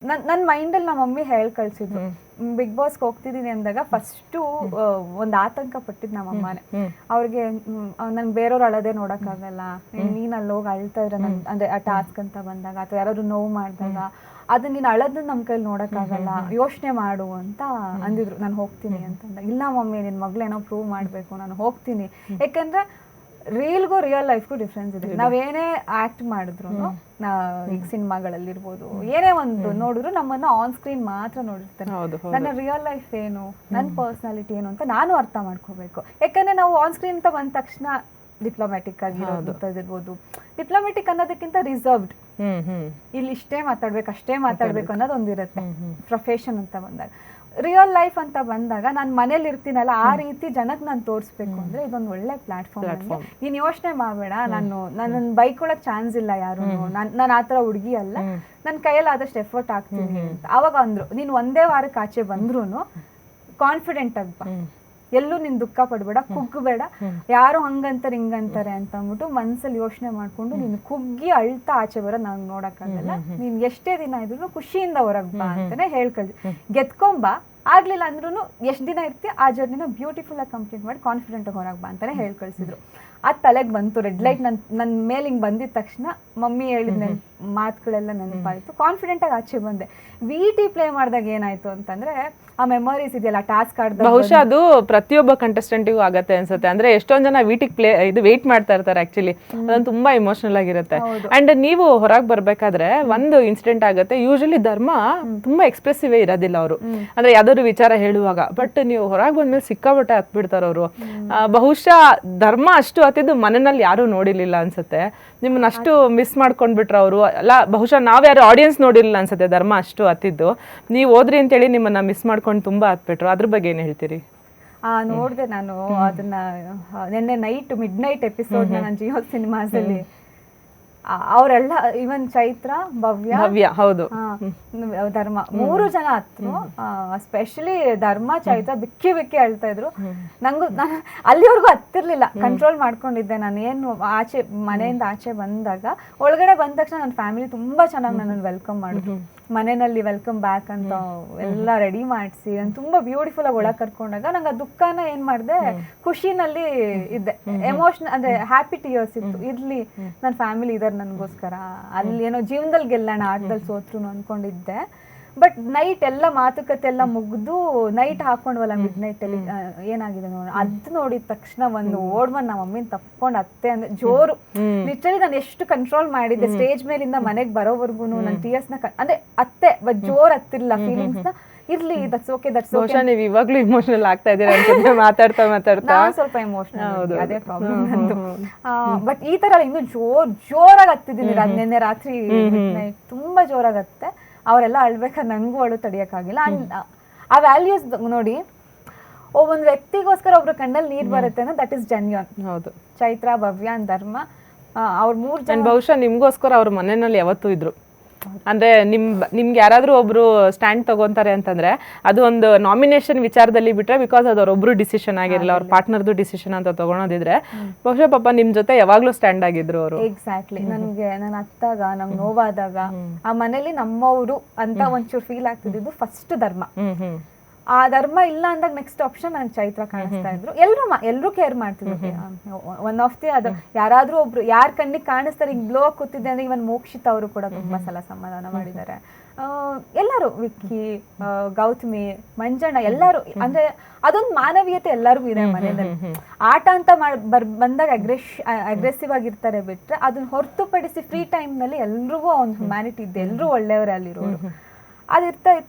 ನನ್ನ ಮೈಂಡಲ್ಲಿ ನಮ್ಮ ಮಮ್ಮಿ ಹೇಳಿ ಕಳ್ಸಿದ್ರು. ಬಿಗ್ ಬಾಸ್ಗೆ ಹೋಗ್ತಿದ್ದೀನಿ ಅಂದಾಗ ಫಸ್ಟು ಒಂದು ಆತಂಕ ಪಟ್ಟಿದ್ದು ನಮ್ಮ ಅಮ್ಮನೇ. ಅವ್ರಿಗೆ ನನ್ಗೆ ಬೇರೆಯವ್ರು ಅಳೋದೇ ನೋಡೋಕ್ಕಾಗಲ್ಲ, ನೀನು ಅಲ್ಲಿ ಹೋಗಿ ಅಳ್ತಾ ಇದ್ರೆ ಅಂದರೆ ಆ ಟಾಸ್ಕ್ ಅಂತ ಬಂದಾಗ ಅಥವಾ ಯಾರಾದ್ರು ನೋವು ಮಾಡಿದಾಗ ಅದನ್ನ ನೀನು ಅಳೋದನ್ನ ನಮ್ಮ ಕೈಲಿ ನೋಡೋಕ್ಕಾಗಲ್ಲ, ಯೋಚನೆ ಮಾಡು ಅಂತ ಅಂದಿದ್ರು. ನಾನು ಹೋಗ್ತೀನಿ ಅಂತಂದಾಗ, ಇಲ್ಲ ಮಮ್ಮಿ ನಿನ್ನ ಮಗಳೇನೋ ಪ್ರೂವ್ ಮಾಡಬೇಕು, ನಾನು ಹೋಗ್ತೀನಿ. ಯಾಕಂದರೆ ರೀಲ್ಗೂ ರಿಯಲ್ ಲೈಫ್ಗೂ ಡಿಫ್ರೆನ್ಸ್ ಇದೆ. ನಾವೇನೇ ಆ್ಯಕ್ಟ್ ಮಾಡಿದ್ರು ಈಗ ಸಿನಿಮಾಗಳಲ್ಲಿರ್ಬೋದು, ಏನೇ ಒಂದು ನೋಡಿದ್ರು ನಮ್ಮನ್ನ ಆನ್ ಸ್ಕ್ರೀನ್ ಮಾತ್ರ ನೋಡಿರ್ತಾರೆ. ನನ್ನ ರಿಯಲ್ ಲೈಫ್ ಏನು, ನನ್ನ ಪರ್ಸನಾಲಿಟಿ ಏನು ಅಂತ ನಾನು ಅರ್ಥ ಮಾಡ್ಕೋಬೇಕು. ಯಾಕಂದರೆ ನಾವು ಆನ್ ಸ್ಕ್ರೀನ್ ಅಂತ ಬಂದ ತಕ್ಷಣ ಡಿಪ್ಲೊಮ್ಯಾಟಿಕ್ ಆಗಿರೋದಿರ್ಬೋದು, ಡಿಪ್ಲೊಮ್ಯಾಟಿಕ್ ಅನ್ನೋದಕ್ಕಿಂತ ರಿಸರ್ವ್ಡ್, ಇಲ್ಲಿ ಇಷ್ಟೇ ಮಾತಾಡ್ಬೇಕು ಅಷ್ಟೇ ಮಾತಾಡ್ಬೇಕು ಅನ್ನೋದು ಒಂದಿರುತ್ತೆ ಪ್ರೊಫೆಷನ್ ಅಂತ ಬಂದಾಗ. ರಿಯಲ್ ಲೈಫ್ ಅಂತ ಬಂದಾಗ ನಾನು ಮನೇಲಿ ಇರ್ತೀನಲ್ಲ, ಆ ರೀತಿ ಜನಕ್ಕೆ ನಾನು ತೋರಿಸ್ಬೇಕು ಅಂದ್ರೆ ಇದೊಂದು ಒಳ್ಳೆ ಪ್ಲಾಟ್ಫಾರ್ಮ್. ನೀನು ಯೋಚನೆ ಮಾಡಬೇಡ, ನನ್ನ ಬೈಕೊಳಕ್ ಚಾನ್ಸ್ ಇಲ್ಲ ಯಾರು, ನಾನು ಆ ಥರ ಹುಡುಗಿ ಅಲ್ಲ, ನನ್ನ ಕೈಯಲ್ಲಿ ಆದಷ್ಟು ಎಫರ್ಟ್ ಹಾಕ್ತೀನಿ ಅಂತ. ಆವಾಗ ಅಂದ್ರು, ನೀನು ಒಂದೇ ವಾರಕ್ಕೆ ಆಚೆ ಬಂದ್ರೂ ಕಾನ್ಫಿಡೆಂಟ್ ಆಗಪ್ಪ, ಎಲ್ಲೂ ನೀನು ದುಃಖ ಪಡಬೇಡ, ಕುಗ್ಗಬೇಡ, ಯಾರು ಹಂಗಂತಾರೆ ಹಿಂಗಂತಾರೆ ಅಂತ ಅಂದ್ಬಿಟ್ಟು ಮನ್ಸಲ್ಲಿ ಯೋಚನೆ ಮಾಡ್ಕೊಂಡು ನೀನು ಕುಗ್ಗಿ ಅಳ್ತಾ ಆಚೆ ಬರೋದು ನಂಗೆ ನೋಡೋಕ್ಕಾಗಲ್ಲ, ನೀನು ಎಷ್ಟೇ ದಿನ ಇದ್ರು ಖುಷಿಯಿಂದ ಹೊರಗೆ ಬಾ ಅಂತಾನೆ ಹೇಳ್ಕಳ್ಸಿ. ಗೆದ್ಕೊಂಬ, ಆಗ್ಲಿಲ್ಲ ಅಂದ್ರೂ ಎಷ್ಟು ದಿನ ಇರ್ತೀಯ ಆ ಜರ್ನಿನ ಬ್ಯೂಟಿಫುಲ್ ಆಗಿ ಕಂಪ್ಲೀಟ್ ಮಾಡಿ ಕಾನ್ಫಿಡೆಂಟ್ ಹೊರಗೆ ಬಾ ಅಂತಾನೆ ಹೇಳ್ಕಳ್ಸಿದ್ರು. ಅದು ತಲೆಗೆ ಬಂತು. ರೆಡ್ ಲೈಟ್ ನನ್ನ ಮೇಲೆ ಹಿಂಗೆ ಬಂದಿದ ತಕ್ಷಣ ಮಮ್ಮಿ ಹೇಳಿದ ಮಾತುಗಳೆಲ್ಲ ನೆನಪಾಯಿತು. ಕಾನ್ಫಿಡೆಂಟಾಗಿ ಆಚೆ ಬಂದೆ. VT ಪ್ಲೇ ಮಾಡಿದಾಗ ಏನಾಯ್ತು ಅಂತಂದ್ರೆ ಆ ಮೆಮೊರೀಸ್ ಇದೆಯಲ್ಲ, ಟಾಸ್ಕ್ ಆಡಿದಾಗ ಬಹುಶಃ ಅದು ಪ್ರತಿಯೊಬ್ಬ ಕಂಟೆಸ್ಟೆಂಟಿಗೂ ಆಗತ್ತೆ ಅನ್ಸುತ್ತೆ. ಅಂದ್ರೆ ಎಷ್ಟೊಂದ್ ಜನ VT ಪ್ಲೇ ಇದು ವೇಟ್ ಮಾಡ್ತಾ ಇರ್ತಾರೆ. ಆಕ್ಚುಲಿ ಅದೊಂದು ತುಂಬಾ ಇಮೋಷನಲ್ ಆಗಿರುತ್ತೆ. ಅಂಡ್ ನೀವು ಹೊರಗೆ ಬರ್ಬೇಕಾದ್ರೆ ಒಂದು ಇನ್ಸಿಡೆಂಟ್ ಆಗುತ್ತೆ. ಯೂಶಲಿ ಧರ್ಮ ತುಂಬಾ ಎಕ್ಸ್ಪ್ರೆಸಿವ್ ಇರೋದಿಲ್ಲ ಅವರು, ಅಂದ್ರೆ ಯಾವ್ದಾದ್ರು ವಿಚಾರ ಹೇಳುವಾಗ. ಬಟ್ ನೀವು ಹೊರಗೆ ಬಂದ್ಮೇಲೆ ಸಿಕ್ಕಾಬಟ್ಟೆ ಹತ್ಬಿಡ್ತಾರ ಅವರು. ಬಹುಶಃ ಧರ್ಮ ಅಷ್ಟು ಹತ್ತಿದ್ದು ಮನೆಯಲ್ಲಿ ಯಾರು ನೋಡಿರ್ಲಿಲ್ಲ ಅನ್ಸುತ್ತೆ. ನಿಮ್ಮನ್ನ ಅಷ್ಟು ಮಿಸ್ ಮಾಡ್ಕೊಂಡ್ಬಿಟ್ರ ಅವರು. ಅಲ್ಲ, ಬಹುಶಃ ನಾವ್ ಯಾರು ಆಡಿಯನ್ಸ್ ನೋಡಿರ್ಲಿಲ್ಲ ಅನ್ಸುತ್ತೆ ಧರ್ಮ ಅಷ್ಟು ಹತ್ತಿದ್ದು. ನೀವು ಹೋದ್ರಿ ಅಂತೇಳಿ ನಿಮ್ಮನ್ನ ಮಿಸ್ ಮಾಡ್ಕೊಂಡು ತುಂಬಾ ಹತ್ಬಿಟ್ರು. ಅದ್ರ ಬಗ್ಗೆ ಏನ್ ಹೇಳ್ತೀರಿ? ನೋಡಿದೆ ನಾನು ಅದನ್ನ ನಿನ್ನೆ ನೈಟ್ ಮಿಡ್-ನೈಟ್ ಎಪಿಸೋಡ್ ನಾನು ಜಿಯೋ ಸಿನಿಮಾಸಲ್ಲಿ. ಅವರೆಲ್ಲ ಇವನ್ ಚೈತ್ರ, ಭವ್ಯ, ಹೌದು, ಧರ್ಮ, 3 ಜನ ಹತ್ರು. ಸ್ಪೆಷಲಿ ಧರ್ಮ, ಚೈತ್ರ ಬಿಕ್ಕಿ ಅಳ್ತಾ ಇದ್ರು. ನಾನು ಅಲ್ಲಿವರೆಗೂ ಹತ್ತಿರ್ಲಿಲ್ಲ, ಕಂಟ್ರೋಲ್ ಮಾಡ್ಕೊಂಡಿದ್ದೆ. ನಾನು ಏನು ಆಚೆ ಮನೆಯಿಂದ ಆಚೆ ಬಂದಾಗ, ಒಳಗಡೆ ಬಂದ ತಕ್ಷಣ ನನ್ನ ಫ್ಯಾಮಿಲಿ ತುಂಬಾ ಚೆನ್ನಾಗಿ ನನ್ನನ್ನು ವೆಲ್ಕಮ್ ಮಾಡಿದ್ರು. ಮನೆಯಲ್ಲಿ ವೆಲ್ಕಮ್ ಬ್ಯಾಕ್ ಅಂತ ಎಲ್ಲ ರೆಡಿ ಮಾಡಿಸಿ ನಾನು ತುಂಬಾ ಬ್ಯೂಟಿಫುಲ್ ಆಗಿ ಒಳಗೆ ಕರ್ಕೊಂಡಾಗ ನಂಗೆ ಆ ದುಃಖನ ಏನ್ ಮಾಡಿದೆ, ಖುಷಿನಲ್ಲಿ ಇದ್ದೆ. ಎಮೋಷನ್ ಅಂದ್ರೆ ಹ್ಯಾಪಿ ಟಿಯರ್ಸ್ ಇತ್ತು. ಇರ್ಲಿ, ನನ್ನ ಫ್ಯಾಮಿಲಿ ಇದಾರೆ ನನಗೋಸ್ಕರ, ಅಲ್ಲಿ ಏನೋ ಜೀವನದಲ್ಲಿ ಗೆಲ್ಲೋಣ, ಆಟದಲ್ಲಿ ಸೋತ್ರು ಅನ್ಕೊಂಡಿದ್ದೆ. ಬಟ್ ನೈಟ್ ಎಲ್ಲ ಮಾತುಕತೆ ಎಲ್ಲ ಮುಗ್ದು ನೈಟ್ ಹಾಕೊಂಡ್ವಲ್ಲ ಮಿಡ್-ನೈಟ್ ಅಲ್ಲಿ ಏನಾಗಿದೆ ನೋಡಿ, ಅದ್ ನೋಡಿದ ತಕ್ಷಣ ಒಂದು ಓಡ್ಬಂದ್ ನಮ್ಮ ಮಮ್ಮಿನ ತಪ್ಕೊಂಡು ಅತ್ತೆ ಅಂದ್ರೆ ಜೋರು. ಲಿಟ್ರಲಿ ನಾನು ಎಷ್ಟು ಕಂಟ್ರೋಲ್ ಮಾಡಿದ್ದೆ, ಸ್ಟೇಜ್ ಮೇಲಿಂದ ಮನೆಗೆ ಬರೋವರೆಗೂ ನನ್ನ ಟೀಯರ್ಸ್ ನ ಅಂದ್ರೆ ಅತ್ತೆ ಬಟ್ ಜೋರ್ ಹತ್ತಿರ್ಲಿಲ್ಲ ಫೀಲಿಂಗ್ಸ್ ನ. ಇರ್ಲಿ, ದಟ್ಸ್ ಓಕೆ. ನೀವು ಇವಾಗ್ಲೂ ಇಮೋಷನಲ್ ಆಗ್ತಾ ಇದೀರ ಅನ್ಸುತ್ತೆ ಮಾತಾಡ್ತಾ. ಸ್ವಲ್ಪ ಎಮೋಷನಲ್, ಅದೇ ಪ್ರಾಬ್ಲಮ್ ನಂದು. ಬಟ್ ಈ ತರ ಇನ್ನು ಜೋರಾಗಿ ಹತ್ತಿದ್ದೀನಿ. ನಿನ್ನೆ ರಾತ್ರಿ ತುಂಬಾ ಜೋರಾಗಿ ಹತ್ತೆ. ಅವರೆಲ್ಲ ಅಳ್ಬೇಕಾದ್ರೆ ನನಗೂ ಅಳು ತಡಿಯಕ್ಕಾಗಿಲ್ಲ. ಆ ವ್ಯಾಲ್ಯೂಸ್ ನೋಡಿ, ಒಂದು ವ್ಯಕ್ತಿಗೋಸ್ಕರ ಒಬ್ರು ಕಣ್ಣಲ್ಲಿ ನೀರ್ ಬರುತ್ತೆ ಅನ್ನೋ ದಟ್ ಇಸ್ ಜೆನ್ಯೂನ್. ಹೌದು. ಚೈತ್ರ, ಭವ್ಯ, ಧರ್ಮ, ಅವ್ರ 3 ಜನ ಬಹುಶಃ ನಿಮ್ಗೋಸ್ಕರ ಅವ್ರ ಮನೆಯಲ್ಲಿ ಯಾವತ್ತೂ ಇದ್ರು. ಅಂದ್ರೆ ನಿಮ್ಗೆ ಯಾರಾದ್ರೂ ಒಬ್ರು ಸ್ಟ್ಯಾಂಡ್ ತಗೊಂತಾರೆ ಅಂತಂದ್ರೆ ಅದು ಒಂದು ನಾಮಿನೇಷನ್ ವಿಚಾರದಲ್ಲಿ ಬಿಟ್ರೆ, ಬಿಕಾಸ್ ಅದು ಅವ್ರೊಬ್ರು ಡಿಸಿಷನ್ ಆಗಿರಲ್ಲ, ಅವ್ರ ಪಾರ್ಟ್ನರ್ದು ಡಿಸಿಷನ್ ಅಂತ ತಗೊಳೋದಿದ್ರೆ ಬಹುಶಃ ಪಾಪ ನಿಮ್ ಜೊತೆ ಯಾವಾಗ್ಲೂ ಸ್ಟ್ಯಾಂಡ್ ಆಗಿದ್ರು ಅವರು. ಎಕ್ಸಾಕ್ಟ್ಲಿ. ನನ್ಗೆ ನಾನು ಹತ್ತಾಗ, ನಂಗೆ ನೋವಾದಾಗ ಆ ಮನೇಲಿ ನಮ್ಮವರು ಅಂತ ಒಂಚೂರು ಫೀಲ್ ಆಗ್ತಿದ್ದು ಫಸ್ಟ್ ಧರ್ಮ. ಆ ಧರ್ಮ ಇಲ್ಲ ಅಂದಾಗ ನೆಕ್ಸ್ಟ್ ಆಪ್ಷನ್ ನನಗೆ ಚೈತ್ರ ಕಾಣಿಸ್ತಾ ಇದ್ರು. ಎಲ್ರು ಕೇರ್ ಮಾಡ್ತಿದ್ರು. ಒನ್ ಆಫ್ ದಿ ಅದು ಯಾರಾದ್ರೂ ಒಬ್ರು ಯಾರ ಕಣ್ಣಿಗೆ ಕಾಣಿಸ್ತಾರೆ, ಈಗ ಗ್ಲೋ ಕೂತಿದ್ದೆ ಅಂದ್ರೆ ಇವನ್ ಮೋಕ್ಷಿತ ಅವರು ಕೂಡ ತುಂಬಾ ಸಲ ಸಮಾಧಾನ ಮಾಡಿದ್ದಾರೆ. ಎಲ್ಲರೂ, ವಿಕ್ಕಿ, ಗೌತಮಿ, ಮಂಜಣ್ಣ, ಎಲ್ಲರೂ. ಅಂದ್ರೆ ಅದೊಂದು ಮಾನವೀಯತೆ ಎಲ್ಲರಿಗೂ ಇದೆ ಮನೆಯಲ್ಲಿ. ಆಟ ಅಂತ ಬಂದಾಗ ಅಗ್ರೆಸಿವ್ ಆಗಿರ್ತಾರೆ ಬಿಟ್ರೆ, ಅದನ್ನ ಹೊರತುಪಡಿಸಿ ಫ್ರೀ ಟೈಮ್ ನಲ್ಲಿ ಎಲ್ರಿಗೂ ಒಂದು ಹ್ಯುಮ್ಯಾನಿಟಿ ಇದೆ, ಎಲ್ಲರೂ ಒಳ್ಳೆಯವರೇ ಅಲ್ಲಿರೋರು. ಅದಿರ್ತಾ ಇತ್ತು.